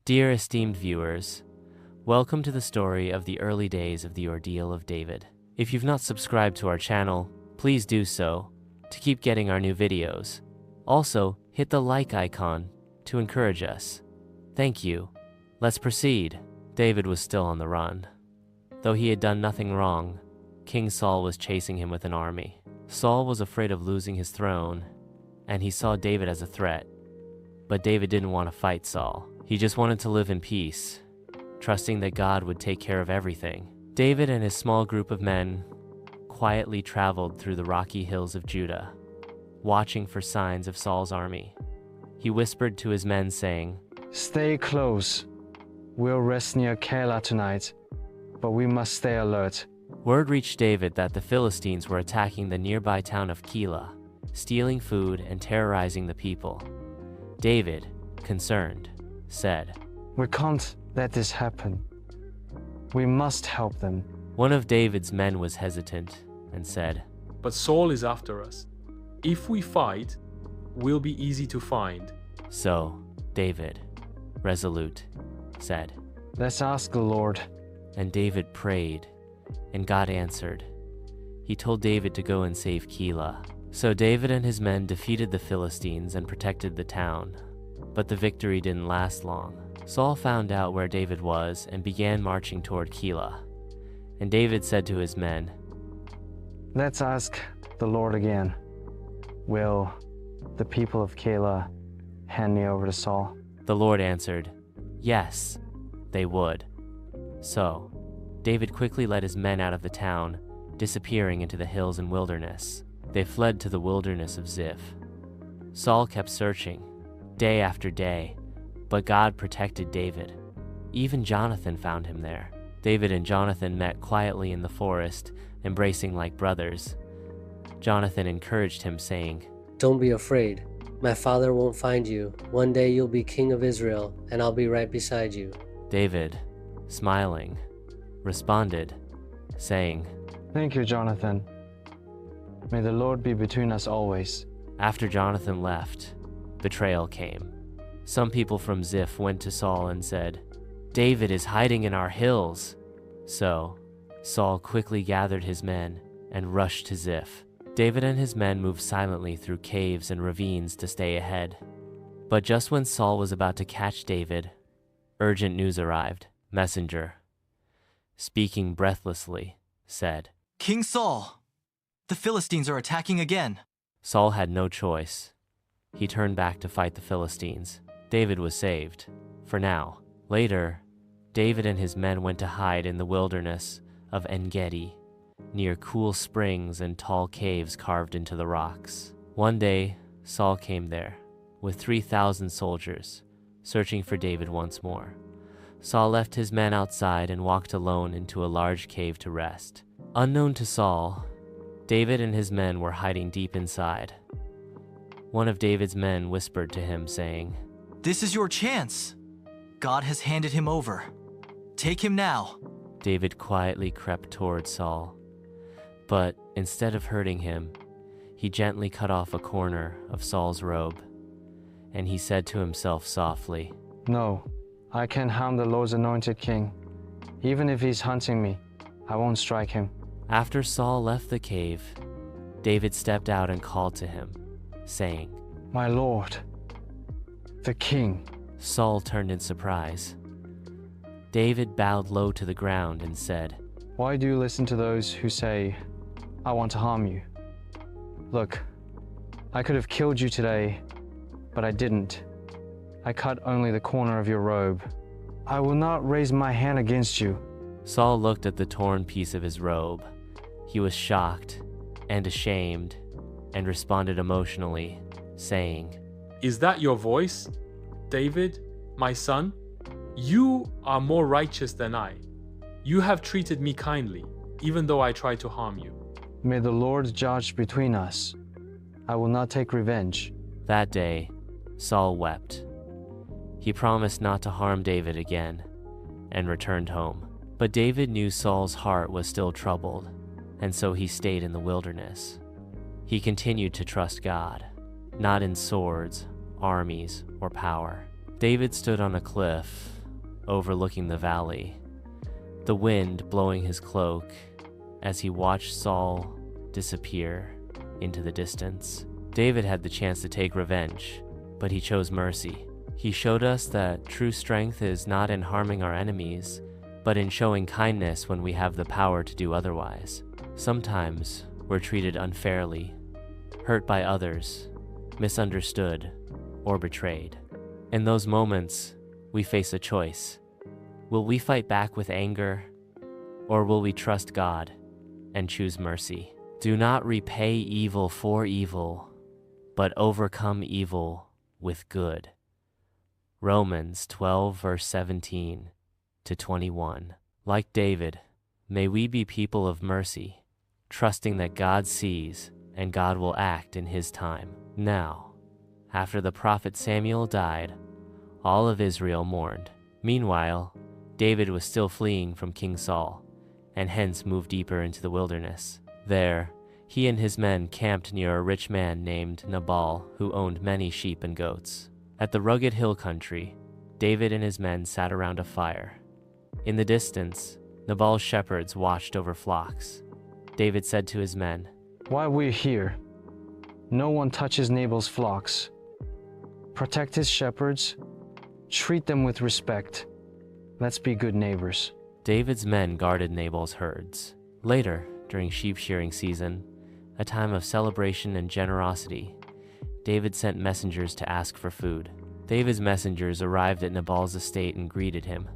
Dear esteemed viewers, welcome to the story of the early days of the ordeal of David. If you've not subscribed to our channel, please do so to keep getting our new videos. Also, hit the like icon to encourage us. Thank you. Let's proceed. David was still on the run. Though he had done nothing wrong, King Saul was chasing him with an army. Saul was afraid of losing his throne, and he saw David as a threat. But David didn't want to fight Saul. He just wanted to live in peace, trusting that God would take care of everything. David and his small group of men quietly traveled through the rocky hills of Judah, watching for signs of Saul's army. He whispered to his men, saying, "Stay close. We'll rest near Keilah tonight, but we must stay alert." Word reached David that the Philistines were attacking the nearby town of Keilah, stealing food and terrorizing the people. David, concerned, said, "We can't let this happen. We must help them." One of David's men was hesitant and said, "But Saul is after us. If we fight, we'll be easy to find." So David, resolute, said, "Let's ask the Lord." And David prayed, and God answered. He told David to go and save Keilah. So David and his men defeated the Philistines and protected the town. But the victory didn't last long. Saul found out where David was and began marching toward Keilah. And David said to his men, "Let's ask the Lord again. Will the people of Keilah hand me over to Saul?" The Lord answered, yes, they would. So David quickly led his men out of the town, disappearing into the hills and wilderness. They fled to the wilderness of Ziph. Saul kept searching, day after day, but God protected David. Even Jonathan found him there. David and Jonathan met quietly in the forest, embracing like brothers. Jonathan encouraged him, saying, "Don't be afraid. My father won't find you. One day you'll be king of Israel, and I'll be right beside you." David, smiling, responded, saying, "Thank you, Jonathan. May the Lord be between us always." After Jonathan left, betrayal came. Some people from Ziph went to Saul and said, "David is hiding in our hills." So Saul quickly gathered his men and rushed to Ziph. David and his men moved silently through caves and ravines to stay ahead. But just when Saul was about to catch David, urgent news arrived. Messenger, speaking breathlessly, said, "King Saul, the Philistines are attacking again." Saul had no choice. He turned back to fight the Philistines. David was saved, for now. Later, David and his men went to hide in the wilderness of En-Gedi, near cool springs and tall caves carved into the rocks. One day, Saul came there, with 3,000 soldiers, searching for David once more. Saul left his men outside and walked alone into a large cave to rest. Unknown to Saul, David and his men were hiding deep inside. One of David's men whispered to him, saying, "This is your chance. God has handed him over. Take him now." David quietly crept toward Saul, but instead of hurting him, he gently cut off a corner of Saul's robe, and he said to himself softly, "No, I can't harm the Lord's anointed king. Even if he's hunting me, I won't strike him." After Saul left the cave, David stepped out and called to him, saying, "My lord, the king." Saul turned in surprise. David bowed low to the ground and said, "Why do you listen to those who say, 'I want to harm you'? Look, I could have killed you today, but I didn't. I cut only the corner of your robe. I will not raise my hand against you." Saul looked at the torn piece of his robe. He was shocked and ashamed and responded emotionally, saying, "Is that your voice, David, my son? You are more righteous than I. You have treated me kindly, even though I tried to harm you." "May the Lord judge between us. I will not take revenge." That day, Saul wept. He promised not to harm David again and returned home. But David knew Saul's heart was still troubled, and so he stayed in the wilderness. He continued to trust God, not in swords, armies, or power. David stood on a cliff, overlooking the valley, the wind blowing his cloak as he watched Saul disappear into the distance. David had the chance to take revenge, but he chose mercy. He showed us that true strength is not in harming our enemies, but in showing kindness when we have the power to do otherwise. Sometimes we're treated unfairly, hurt by others, misunderstood, or betrayed. In those moments, we face a choice. Will we fight back with anger, or will we trust God and choose mercy? Do not repay evil for evil, but overcome evil with good. Romans 12, verse 17 to 21. Like David, may we be people of mercy, trusting that God sees and God will act in his time. Now, after the prophet Samuel died, all of Israel mourned. Meanwhile, David was still fleeing from King Saul, and hence moved deeper into the wilderness. There, he and his men camped near a rich man named Nabal, who owned many sheep and goats. At the rugged hill country, David and his men sat around a fire. In the distance, Nabal's shepherds watched over flocks. David said to his men, While we're here, no one touches Nabal's flocks. Protect his shepherds, treat them with respect. Let's be good neighbors. David's men guarded Nabal's herds. Later, during sheep shearing season, a time of celebration and generosity, David sent messengers to ask for food. David's messengers arrived at Nabal's estate and greeted him.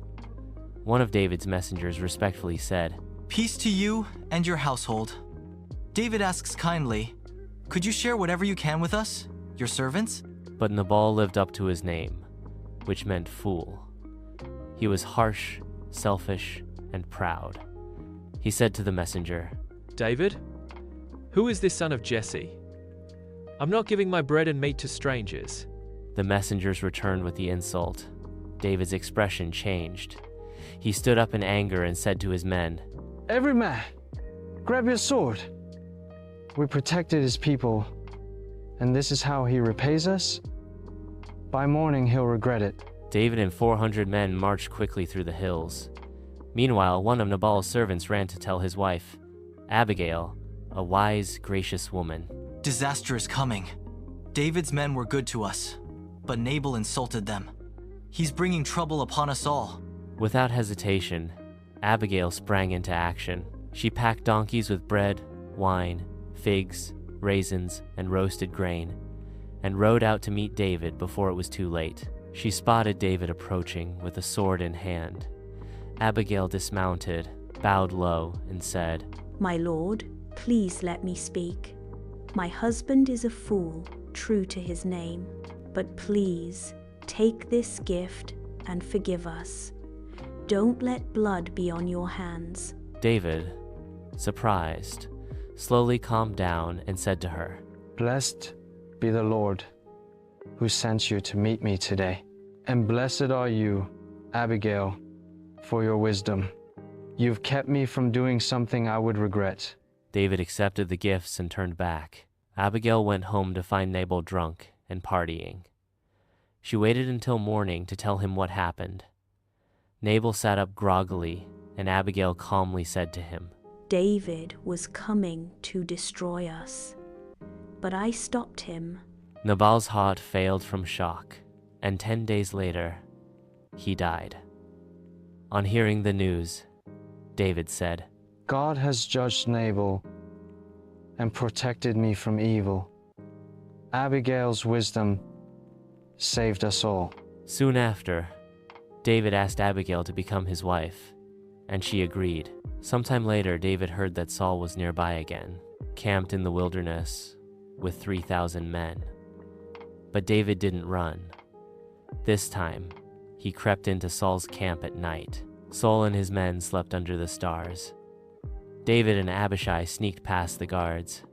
One of David's messengers respectfully said, Peace to you and your household. David asks kindly, could you share whatever you can with us, your servants? But Nabal lived up to his name, which meant fool. He was harsh, selfish, and proud. He said to the messenger, David, who is this son of Jesse? I'm not giving my bread and meat to strangers. The messengers returned with the insult. David's expression changed. He stood up in anger and said to his men, Every man, grab your sword. We protected his people, and this is how he repays us? By morning he'll regret it. David and 400 men marched quickly through the hills. Meanwhile, one of Nabal's servants ran to tell his wife, Abigail, a wise, gracious woman. Disaster is coming. David's men were good to us, but Nabal insulted them. He's bringing trouble upon us all. Without hesitation, Abigail sprang into action. She packed donkeys with bread, wine, figs, raisins, and roasted grain, and rode out to meet David before it was too late. She spotted David approaching with a sword in hand. Abigail dismounted, bowed low, and said, My lord, please let me speak. My husband is a fool, true to his name, but please take this gift and forgive us. Don't let blood be on your hands. David, surprised, slowly calmed down and said to her, Blessed be the Lord who sent you to meet me today. And blessed are you, Abigail, for your wisdom. You've kept me from doing something I would regret. David accepted the gifts and turned back. Abigail went home to find Nabal drunk and partying. She waited until morning to tell him what happened. Nabal sat up groggily, and Abigail calmly said to him, David was coming to destroy us, but I stopped him. Nabal's heart failed from shock, and 10 days later, he died. On hearing the news, David said, God has judged Nabal and protected me from evil. Abigail's wisdom saved us all. Soon after, David asked Abigail to become his wife, and she agreed. Sometime later, David heard that Saul was nearby again, camped in the wilderness with 3,000 men. But David didn't run. This time, he crept into Saul's camp at night. Saul and his men slept under the stars. David and Abishai sneaked past the guards.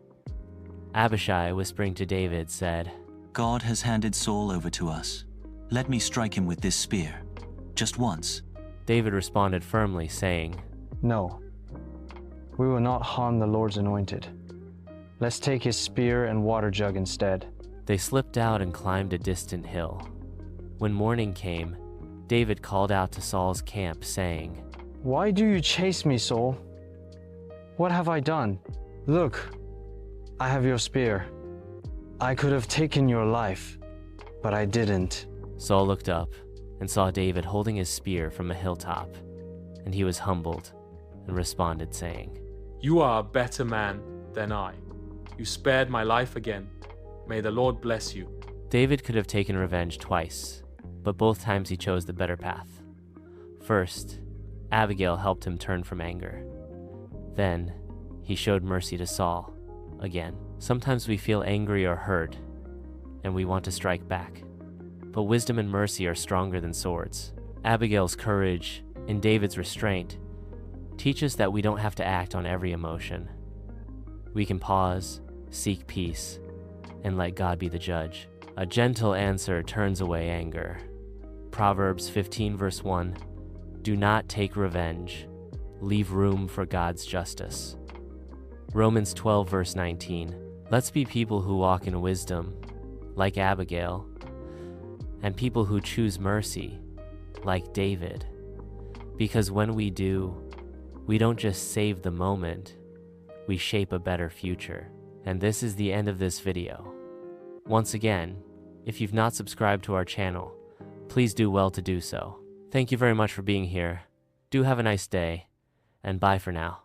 Abishai, whispering to David, said, God has handed Saul over to us. Let me strike him with this spear, just once. David responded firmly, saying, No, we will not harm the Lord's anointed. Let's take his spear and water jug instead. They slipped out and climbed a distant hill. When morning came, David called out to Saul's camp, saying, "Why do you chase me, Saul? What have I done? Look, I have your spear. I could have taken your life, but I didn't." Saul looked up and saw David holding his spear from a hilltop, and he was humbled and responded, saying, You are a better man than I. You spared my life again. May the Lord bless you. David could have taken revenge twice, but both times he chose the better path. First, Abigail helped him turn from anger. Then, he showed mercy to Saul again. Sometimes we feel angry or hurt, and we want to strike back. But wisdom and mercy are stronger than swords. Abigail's courage and David's restraint teach us that we don't have to act on every emotion. We can pause, seek peace, and let God be the judge. A gentle answer turns away anger. Proverbs 15 verse 1, "Do not take revenge. Leave room for God's justice." Romans 12 verse 19, "Let's be people who walk in wisdom, like Abigail, and people who choose mercy, like David. Because when we do, we don't just save the moment, we shape a better future." And this is the end of this video. Once again, if you've not subscribed to our channel, please do well to do so. Thank you very much for being here. Do have a nice day, and bye for now.